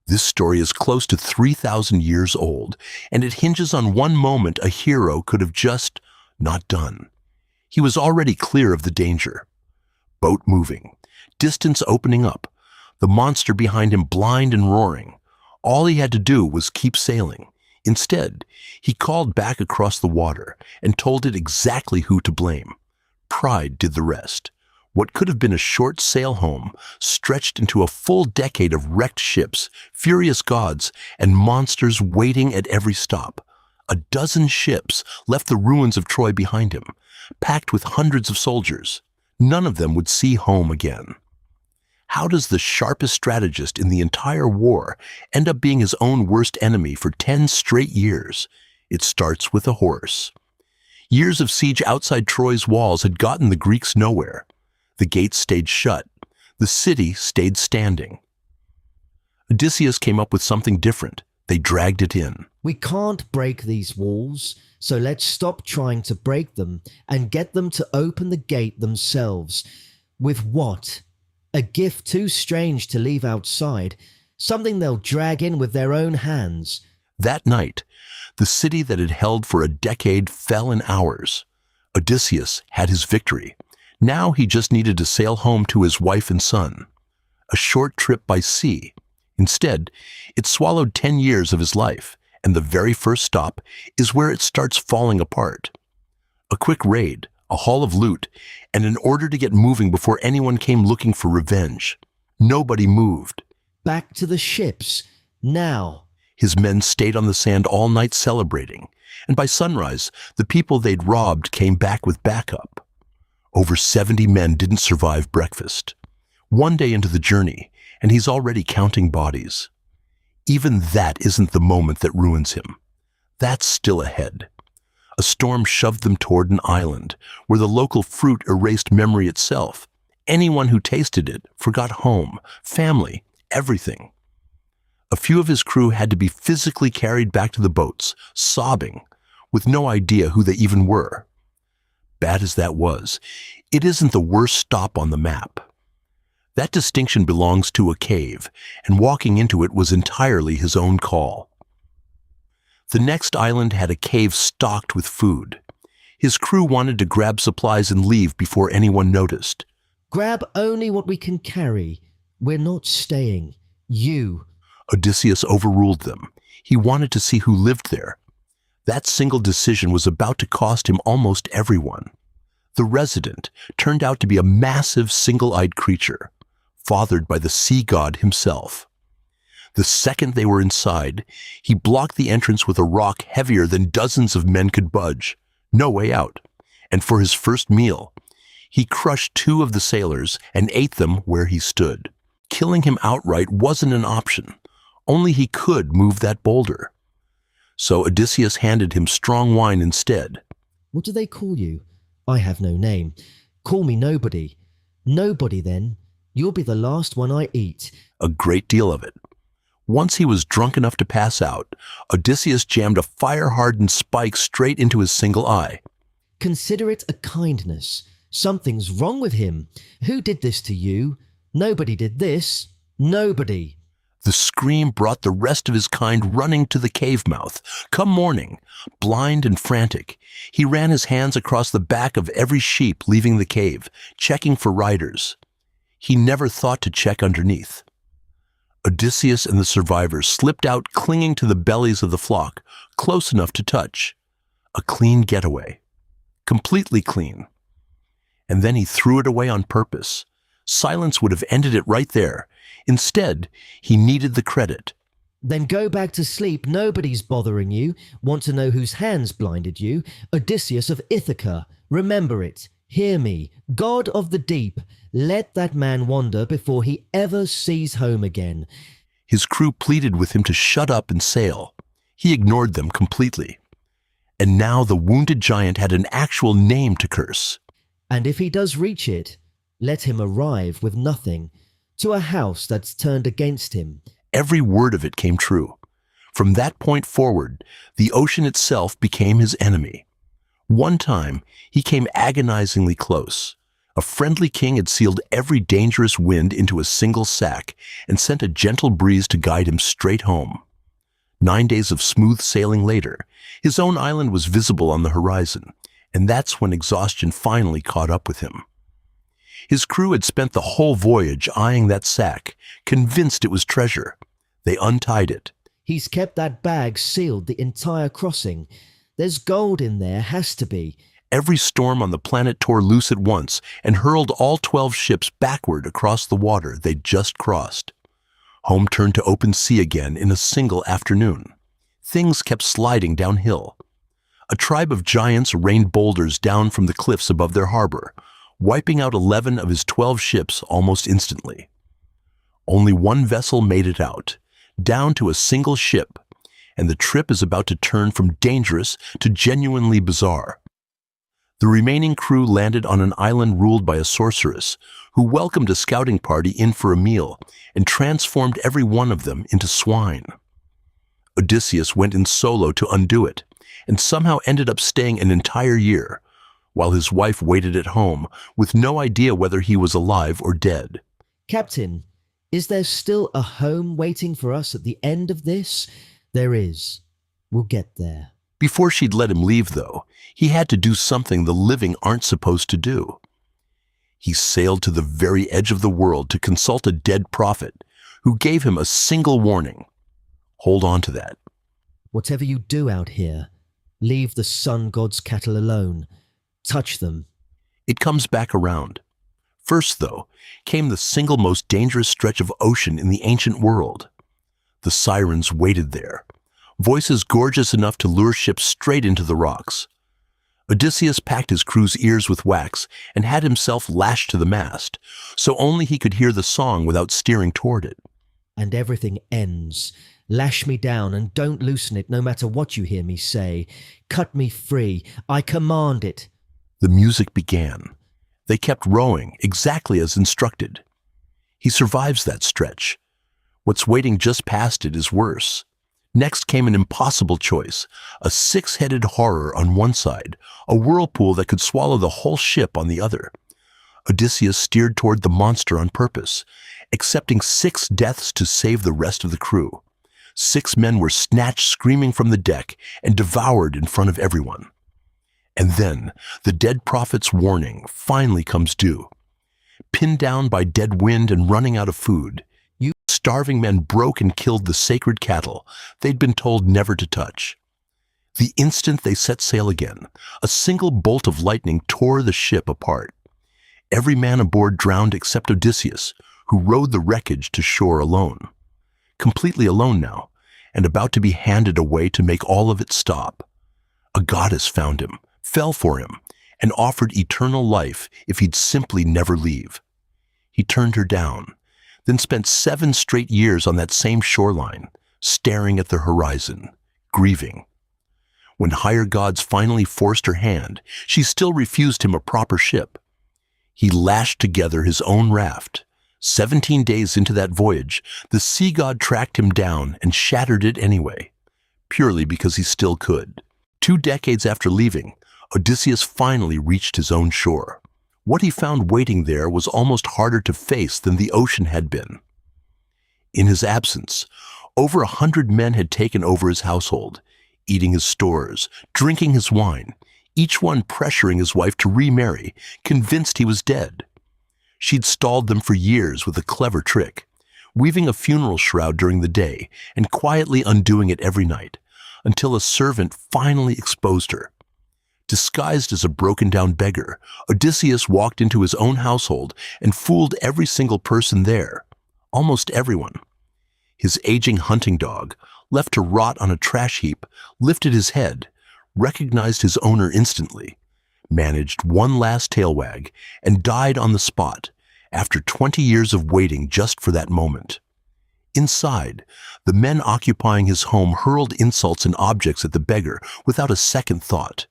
This story is close to 3,000 years old, and it hinges on one moment a hero could have just not done. He was already clear of the danger. Boat moving, distance opening up, the monster behind him blind and roaring. All he had to do was keep sailing. Instead, he called back across the water and told it exactly who to blame. Pride did the rest. What could have been a short sail home stretched into a full decade of wrecked ships, furious gods, and monsters waiting at every stop. A dozen ships left the ruins of Troy behind him, packed with hundreds of soldiers. None of them would see home again. How does the sharpest strategist in the entire war end up being his own worst enemy for 10 straight years? It starts with a horse. Years of siege outside Troy's walls had gotten the Greeks nowhere. The gates stayed shut. The city stayed standing. Odysseus came up with something different. They dragged it in. We can't break these walls, so let's stop trying to break them and get them to open the gate themselves. With what? A gift too strange to leave outside, something they'll drag in with their own hands. That night, the city that had held for a decade fell in hours. Odysseus had his victory. Now he just needed to sail home to his wife and son. A short trip by sea. Instead, it swallowed 10 years of his life, and the very first stop is where it starts falling apart. A quick raid, a haul of loot, and an order to get moving before anyone came looking for revenge. Nobody moved. Back to the ships, now. His men stayed on the sand all night celebrating, and by sunrise, the people they'd robbed came back with backup. Over 70 men didn't survive breakfast. One day into the journey, and he's already counting bodies. Even that isn't the moment that ruins him. That's still ahead. A storm shoved them toward an island, where the local fruit erased memory itself. Anyone who tasted it forgot home, family, everything. A few of his crew had to be physically carried back to the boats, sobbing, with no idea who they even were. Bad as that was, it isn't the worst stop on the map. That distinction belongs to a cave, and walking into it was entirely his own call. The next island had a cave stocked with food. His crew wanted to grab supplies and leave before anyone noticed. Grab only what we can carry. We're not staying. You. Odysseus overruled them. He wanted to see who lived there. That single decision was about to cost him almost everyone. The resident turned out to be a massive single-eyed creature, fathered by the sea god himself. The second they were inside, he blocked the entrance with a rock heavier than dozens of men could budge. No way out. And for his first meal, he crushed 2 of the sailors and ate them where he stood. Killing him outright wasn't an option. Only he could move that boulder. So Odysseus handed him strong wine instead. What do they call you? I have no name. Call me Nobody. Nobody, then. You'll be the last one I eat. A great deal of it. Once he was drunk enough to pass out, Odysseus jammed a fire-hardened spike straight into his single eye. Consider it a kindness. Something's wrong with him. Who did this to you? Nobody did this. Nobody. The scream brought the rest of his kind running to the cave mouth. Come morning, blind and frantic, he ran his hands across the back of every sheep leaving the cave, checking for riders. He never thought to check underneath. Odysseus and the survivors slipped out clinging to the bellies of the flock, close enough to touch. A clean getaway. Completely clean. And then he threw it away on purpose. Silence would have ended it right there. Instead, he needed the credit. Then go back to sleep. Nobody's bothering you. Want to know whose hands blinded you? Odysseus of Ithaca. Remember it. Hear me. God of the deep. Let that man wander before he ever sees home again. His crew pleaded with him to shut up and sail. He ignored them completely. And now the wounded giant had an actual name to curse. And if he does reach it, let him arrive with nothing, to a house that's turned against him. Every word of it came true. From that point forward, the ocean itself became his enemy. One time, he came agonizingly close. A friendly king had sealed every dangerous wind into a single sack and sent a gentle breeze to guide him straight home. 9 days of smooth sailing later, his own island was visible on the horizon, and that's when exhaustion finally caught up with him. His crew had spent the whole voyage eyeing that sack, convinced it was treasure. They untied it. He's kept that bag sealed the entire crossing. There's gold in there, has to be. Every storm on the planet tore loose at once and hurled all 12 ships backward across the water they'd just crossed. Home turned to open sea again in a single afternoon. Things kept sliding downhill. A tribe of giants rained boulders down from the cliffs above their harbor, wiping out 11 of his 12 ships almost instantly. Only one vessel made it out, down to a single ship, and the trip is about to turn from dangerous to genuinely bizarre. The remaining crew landed on an island ruled by a sorceress, who welcomed a scouting party in for a meal and transformed every one of them into swine. Odysseus went in solo to undo it, and somehow ended up staying an entire year, while his wife waited at home with no idea whether he was alive or dead. Captain, is there still a home waiting for us at the end of this? There is. We'll get there. Before she'd let him leave, though, he had to do something the living aren't supposed to do. He sailed to the very edge of the world to consult a dead prophet who gave him a single warning. Hold on to that. Whatever you do out here, leave the sun god's cattle alone. Touch them. It comes back around. First, though, came the single most dangerous stretch of ocean in the ancient world. The sirens waited there, voices gorgeous enough to lure ships straight into the rocks. Odysseus packed his crew's ears with wax and had himself lashed to the mast, so only he could hear the song without steering toward it. And everything ends. Lash me down and don't loosen it no matter what you hear me say. Cut me free. I command it. The music began. They kept rowing, exactly as instructed. He survives that stretch. What's waiting just past it is worse. Next came an impossible choice, a 6-headed horror on one side, a whirlpool that could swallow the whole ship on the other. Odysseus steered toward the monster on purpose, accepting 6 deaths to save the rest of the crew. 6 men were snatched screaming from the deck and devoured in front of everyone. And then, the dead prophet's warning finally comes due. Pinned down by dead wind and running out of food, starving men broke and killed the sacred cattle they'd been told never to touch. The instant they set sail again, a single bolt of lightning tore the ship apart. Every man aboard drowned except Odysseus, who rowed the wreckage to shore alone. Completely alone now, and about to be handed away to make all of it stop. A goddess found him, fell for him, and offered eternal life if he'd simply never leave. He turned her down, then spent 7 straight years on that same shoreline, staring at the horizon, grieving. When higher gods finally forced her hand, she still refused him a proper ship. He lashed together his own raft. 17 days into that voyage, the sea god tracked him down and shattered it anyway, purely because he still could. 2 decades after leaving, Odysseus finally reached his own shore. What he found waiting there was almost harder to face than the ocean had been. In his absence, over 100 men had taken over his household, eating his stores, drinking his wine, each one pressuring his wife to remarry, convinced he was dead. She'd stalled them for years with a clever trick, weaving a funeral shroud during the day and quietly undoing it every night, until a servant finally exposed her. Disguised as a broken-down beggar, Odysseus walked into his own household and fooled every single person there, almost everyone. His aging hunting dog, left to rot on a trash heap, lifted his head, recognized his owner instantly, managed one last tail wag, and died on the spot after 20 years of waiting just for that moment. Inside, the men occupying his home hurled insults and objects at the beggar without a second thought.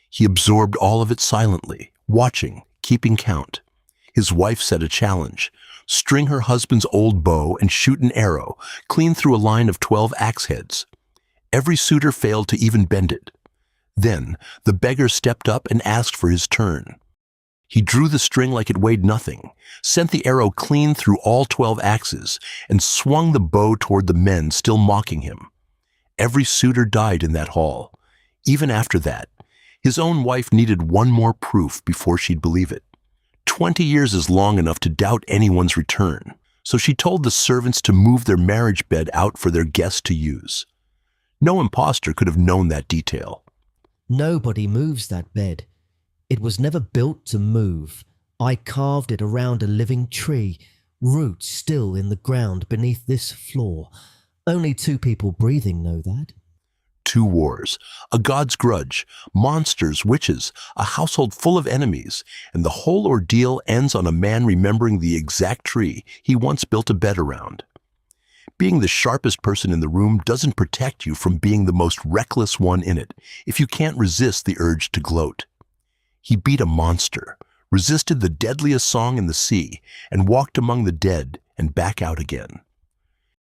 He absorbed all of it silently, watching, keeping count. His wife set a challenge: string her husband's old bow and shoot an arrow clean through a line of 12 axe heads. Every suitor failed to even bend it. Then, the beggar stepped up and asked for his turn. He drew the string like it weighed nothing, sent the arrow clean through all 12 axes, and swung the bow toward the men still mocking him. Every suitor died in that hall. Even after that, his own wife needed one more proof before she'd believe it. 20 years is long enough to doubt anyone's return, so she told the servants to move their marriage bed out for their guests to use. No imposter could have known that detail. Nobody moves that bed. It was never built to move. I carved it around a living tree, roots still in the ground beneath this floor. Only 2 people breathing know that. 2 wars, a god's grudge, monsters, witches, a household full of enemies, and the whole ordeal ends on a man remembering the exact tree he once built a bed around. Being the sharpest person in the room doesn't protect you from being the most reckless one in it if you can't resist the urge to gloat. He beat a monster, resisted the deadliest song in the sea, and walked among the dead and back out again.